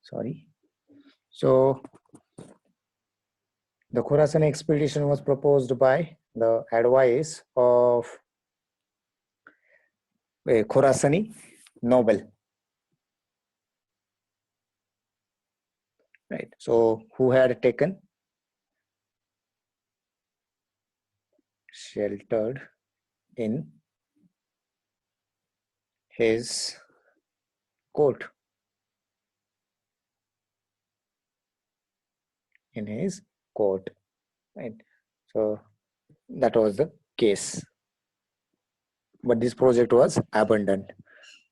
Sorry. So the Khorasan expedition was proposed by the advice of a Khorasani noble. Right. So who had taken sheltered in his court. In his court. Right. So that was the case. But this project was abandoned.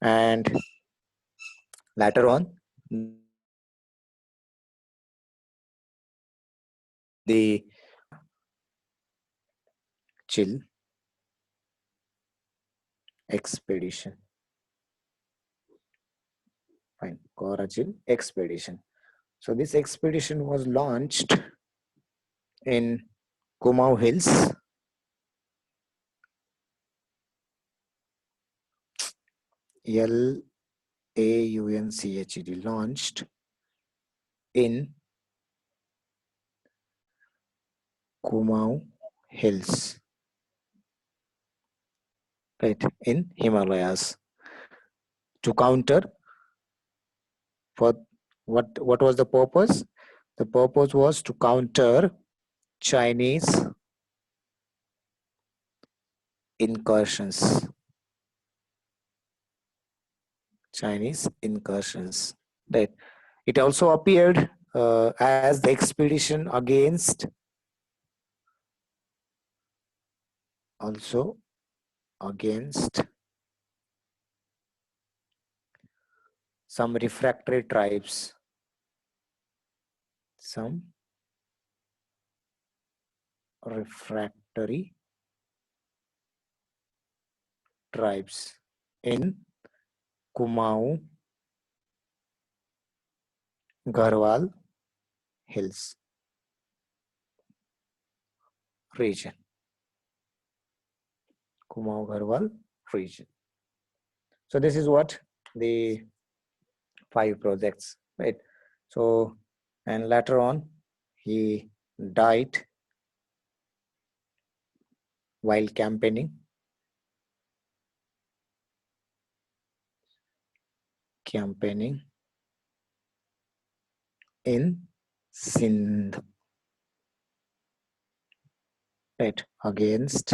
And later on, the Chill expedition. Fine, Korachil expedition. So this expedition was launched in Kumau Hills. LAUNCHED, launched in Kumau Hills, right, in Himalayas, to counter. For what was the purpose? The purpose was to counter Chinese incursions. Chinese incursions. Right. It also appeared as the expedition against some refractory tribes. Some refractory tribes in Kumau Garhwal Hills region. Kumau Garhwal region. So this is what the 5 projects, right? So, and later on he died while campaigning in Sindh, right, against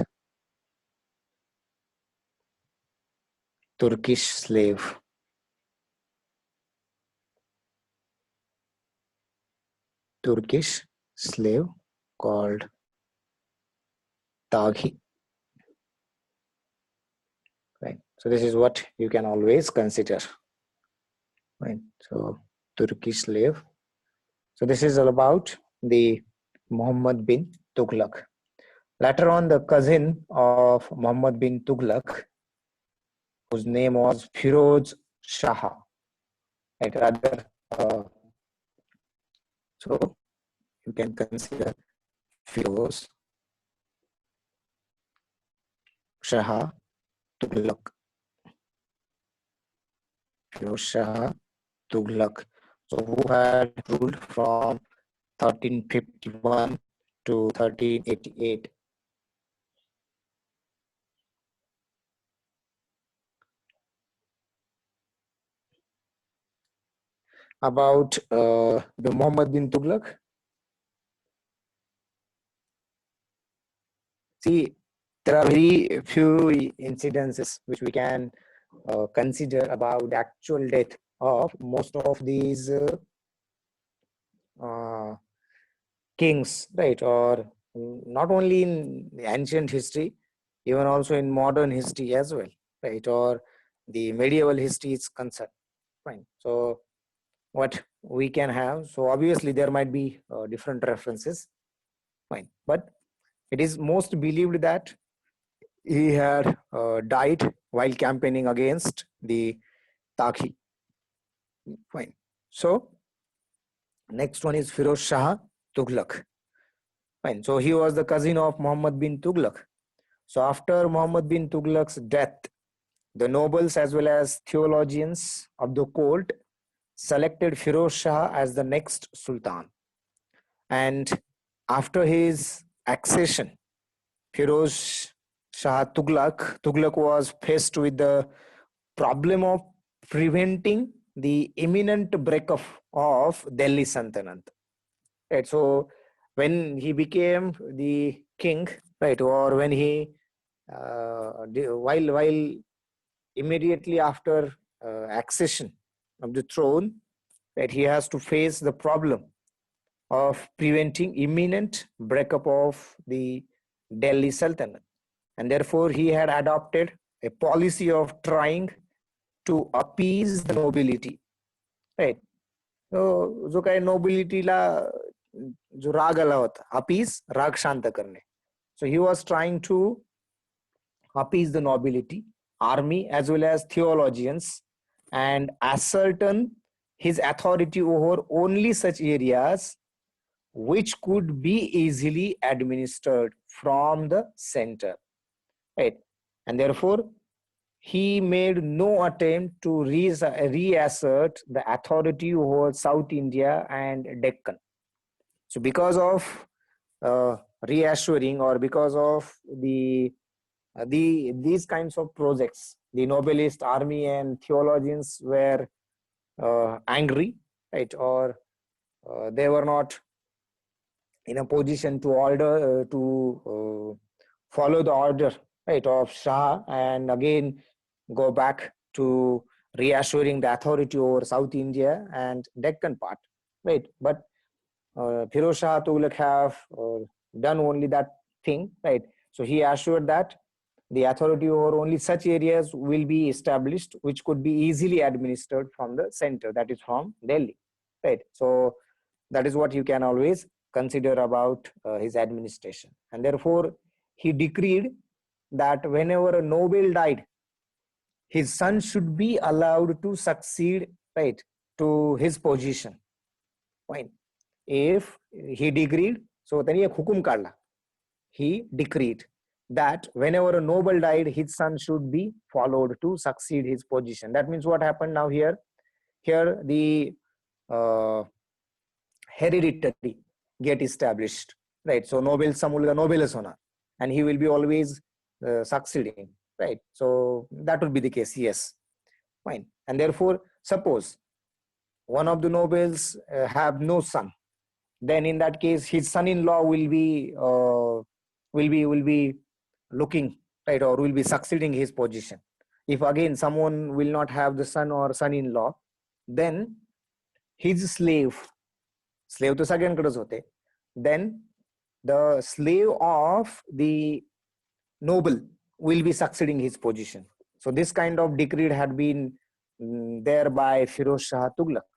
Turkish slave. Turkish slave called Taghi. Right. So this is what you can always consider. Right. So Turkish slave. So this is all about the Muhammad bin Tughlaq. Later on, the cousin of Muhammad bin Tughlaq, whose name was Firoz Shah. Right. Rather, so you can consider Firoz Shah Tughlaq. Firoz Shah Tughlaq. So who had ruled from 1351 to 1388. About the Muhammad bin Tughlaq. See, there are very few incidences which we can consider about the actual death of most of these kings, right? Or not only in ancient history, even also in modern history as well, right? Or the medieval history is concerned. Fine. So what we can have, so obviously there might be different references, fine, but it is most believed that he had died while campaigning against the Taghi. Fine. So next one is Firoz Shah Tughlaq. Fine. So he was the cousin of Muhammad bin Tughlaq. So after Muhammad bin Tughlaq's death, the nobles as well as theologians of the court selected Firoz Shah as the next sultan. And after his accession, Firoz Shah Tughlaq was faced with the problem of preventing the imminent breakup of Delhi Sultanate. Right. So when he became the king, right, or when he while immediately after accession of the throne, that he has to face the problem of preventing imminent breakup of the Delhi Sultanate. And therefore, he had adopted a policy of trying to appease the nobility. Right. So, जो काही nobility ला जो राग आला होता, appease, राग शांत करणे. So he was trying to appease the nobility, army, as well as theologians, and ascertain his authority over only such areas which could be easily administered from the center, right? And therefore, he made no attempt to reassert the authority over South India and Deccan. So because of reassuring, or because of these kinds of projects, the Nobelist army and theologians were angry, right? Or they were not in a position to order follow the order, right, of Shah, and again go back to reassuring the authority over South India and Deccan part, right? But Firoz Shah Tughlaq have done only that thing, right? So he assured that the authority over only such areas will be established which could be easily administered from the center, that is from Delhi, right? So that is what you can always consider about his administration. And therefore, he decreed that whenever a noble died, his son should be allowed to succeed, right, to his position. Fine. If he decreed, so then he decreed that whenever a noble died, his son should be followed to succeed his position. That means what happened now here? Here the hereditary get established, right? So noble samulga nobles hona, and he will be always succeeding, right? So that would be the case, yes, fine. And therefore, suppose one of the nobles have no son, then in that case his son-in-law will be looking, right, or will be succeeding his position. if again someone will not have the son or son-in-law, then his slave तो सगळ्यांकडेच होते, then the slave of the noble will be succeeding his position. So this kind of decree had been there by Firoz Shah Tughlaq.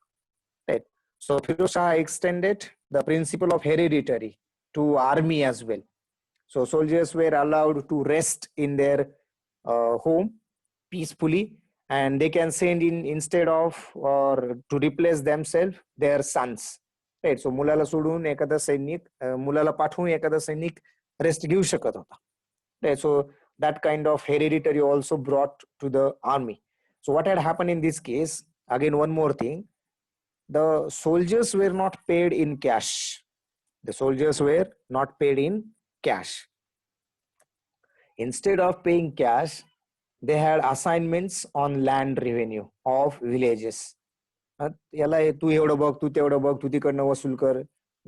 Right? So Firoz Shah extended the principle of hereditary to army as well. So soldiers were allowed to rest in their home peacefully, and they can send in instead of or to replace themselves their sons. Right? So मुलाला सोडून एखादा सैनिक मुलाला पाठवून एखादा सैनिक rest घेऊ शकत होता. Right? So that kind of hereditary also brought to the army. So what had happened in this case, again one more thing, the soldiers were not paid in cash. The soldiers were not paid in cash. Instead of paying cash, they had assignments on land revenue of villages.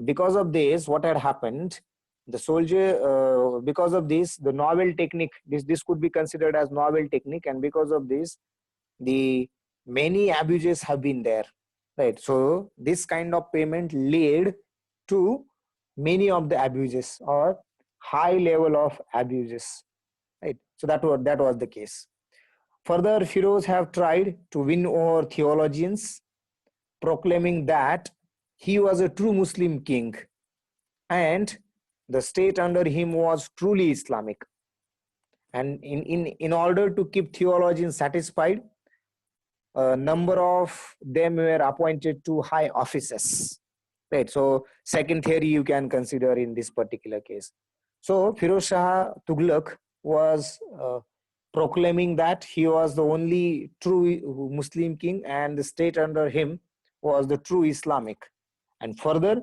Because of this, what had happened, the soldier, because of this, the novel technique, this could be considered as novel technique, and because of this, the many abuses have been there, right? So this kind of payment led to many of the abuses or high level of abuses, right? So that was the case. Further, Firoz have tried to win over theologians, proclaiming that he was a true Muslim king and the state under him was truly Islamic. And in order to keep theologians satisfied, a number of them were appointed to high offices. Right. So second theory you can consider in this particular case. So Firoz Shah Tughlaq was proclaiming that he was the only true Muslim king and the state under him was the true Islamic. And further,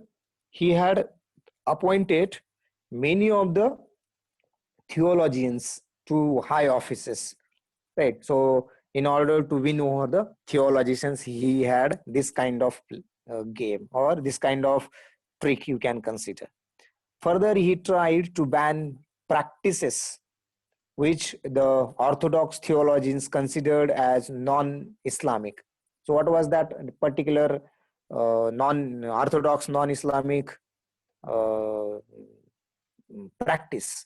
he had appointed many of the theologians to high offices, right? So in order to win over the theologians, he had this kind of game or this kind of trick you can consider. Further, he tried to ban practices which the orthodox theologians considered as non-Islamic. So what was that particular non-orthodox, non-Islamic practice,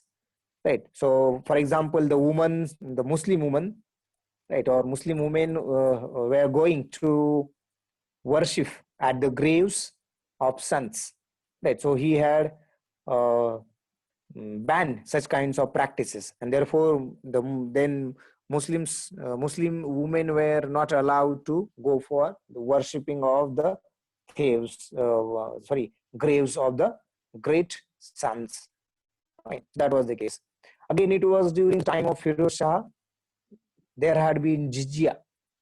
right? So for example, the Muslim woman, right, or Muslim women were going to worship at the graves of saints, right? So he had banned such kinds of practices, and therefore then Muslim women were not allowed to go for the worshipping of the graves of the great saints. Right? That was the case. Again, it was during time of Firoz Shah. There had been jizya.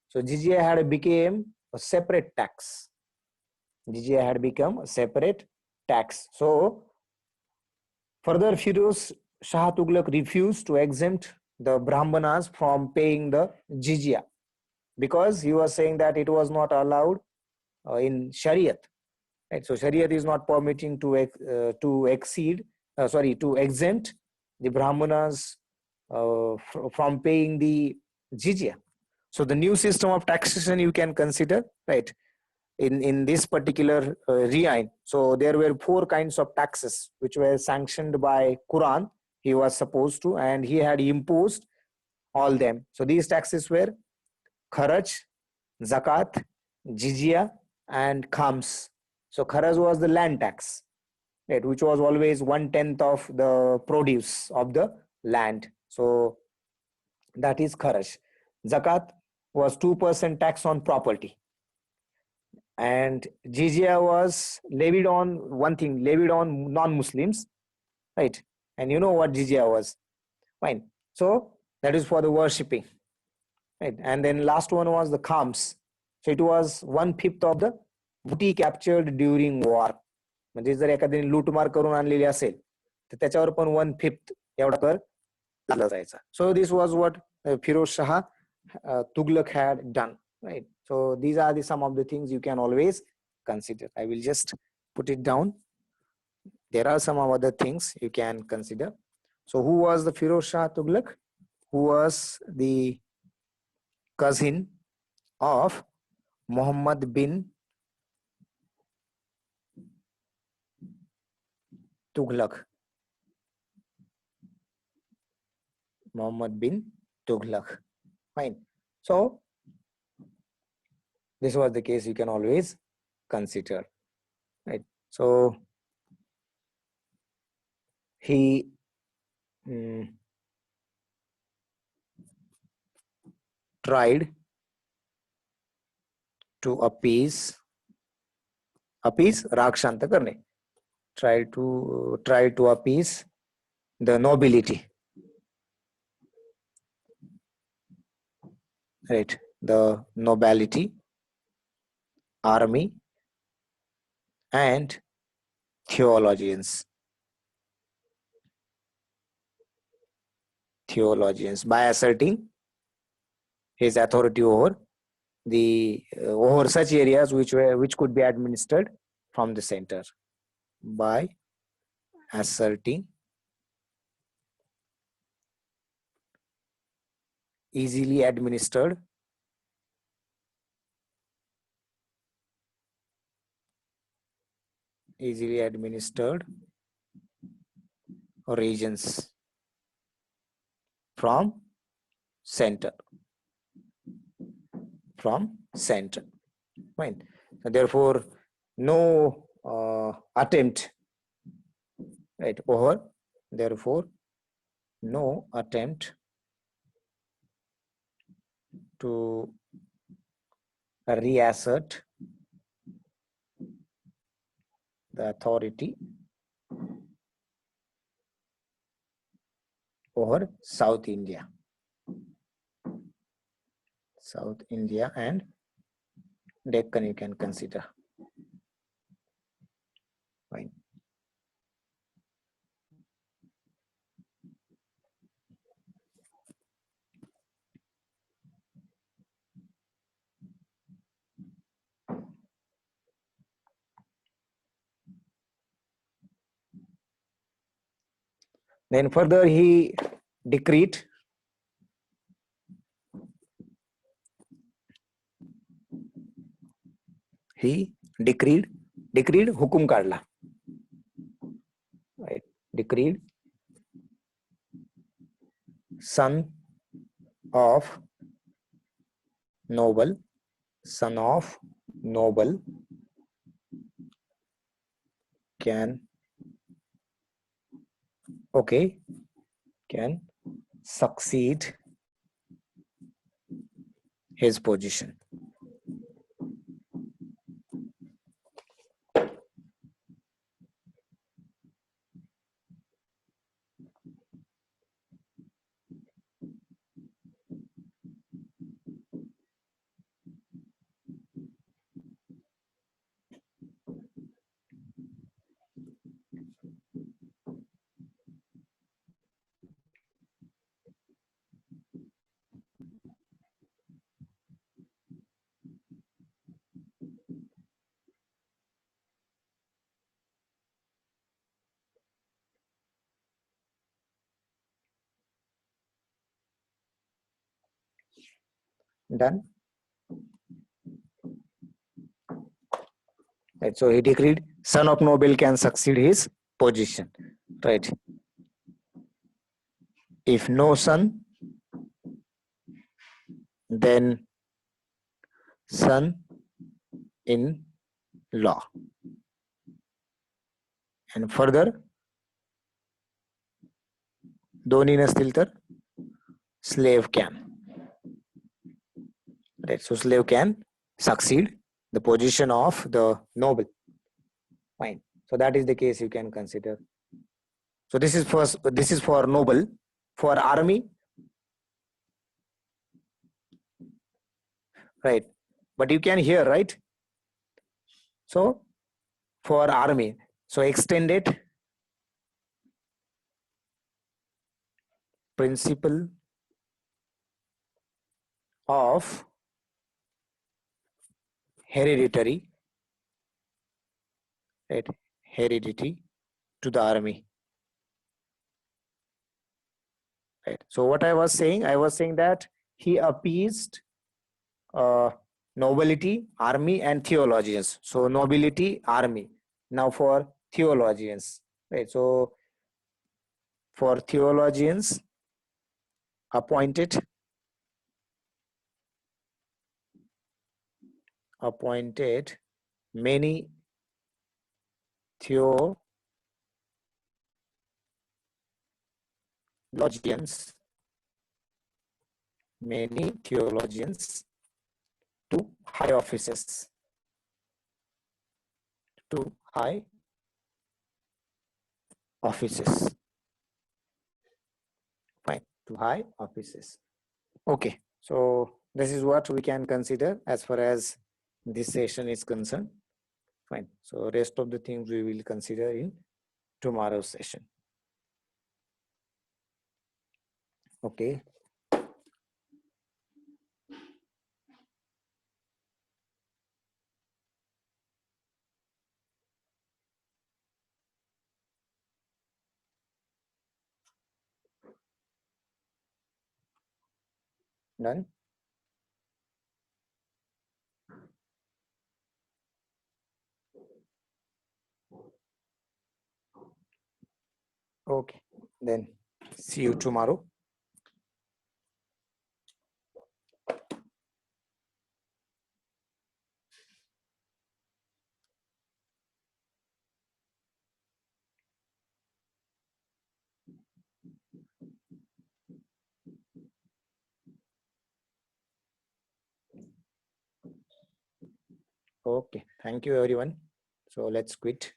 So jizya had become a separate tax. Jizya had become a separate tax. So further, Firoz Shah Tughlaq refused to exempt the Brahmanas from paying the jizya because he was saying that it was not allowed in Shariat. Right? So Shariat is not permitting to exempt the Brahmanas from paying the jizya. So the new system of taxation you can consider, right, in this particular realm. So there were 4 kinds of taxes which were sanctioned by Quran. He was supposed to, and he had imposed all them. So these taxes were kharaj, zakat, jizya, and khams. So kharaj was the land tax, right, which was always 1/10 of the produce of the land. So that is kharaj. Zakat was 2% tax on property. And jizya was levied on non-Muslims, right? And you know what jizya was, fine. So that is for the worshipping, right? And then last one was the khams. So it was 1/5 of the booty captured during war. म्हणजे जर एखाद्याने लूटमार करून आणलेली असेल तर त्याच्यावर पण 1/5 एवढा कर लागला जायचा. So this was what Firoz Shah Tughlaq had done, right? So these are some of the things you can always consider. I will just put it down. There are some other things you can consider. So who was the Firoz Shah Tughlaq? Who was the cousin of Muhammad bin Tughlaq. Muhammad bin Tughlaq. Fine. So this was the case you can always consider, right? So he tried to appease राग शांत करने, try to appease the nobility, right? The nobility, army, and theologians by asserting his authority over over such areas which could be administered from the center, by asserting easily administered regions from center. Fine. So therefore, no attempt, right, over. Therefore, no attempt to reassert the authority over South India and Deccan you can consider. Fine. Then further he decreed हुकुम काढला, right? Decreed son of noble can succeed his position. Done. Right. So he decreed son of noble can succeed his position. Right. If no son, then son in law. And further, दोन्ही नसतील तर slave can. Right. So slave can succeed the position of the noble. Fine. So that is the case you can consider. So this is for noble. For army, right? But you can hear, right? So for army, so extended principle of heredity, right? Heredity to the army. Right. So what I was saying that he appeased nobility, army, and theologians. So nobility, army. Now for theologians, right? So for theologians, appointed many theologians, to high offices, to high offices. Fine, to high offices. Okay, so this is what we can consider as far as this session is concerned. Fine, so rest of the things we will consider in tomorrow's session. Okay. Done. Okay, then see you tomorrow. Okay, thank you everyone. So let's quit.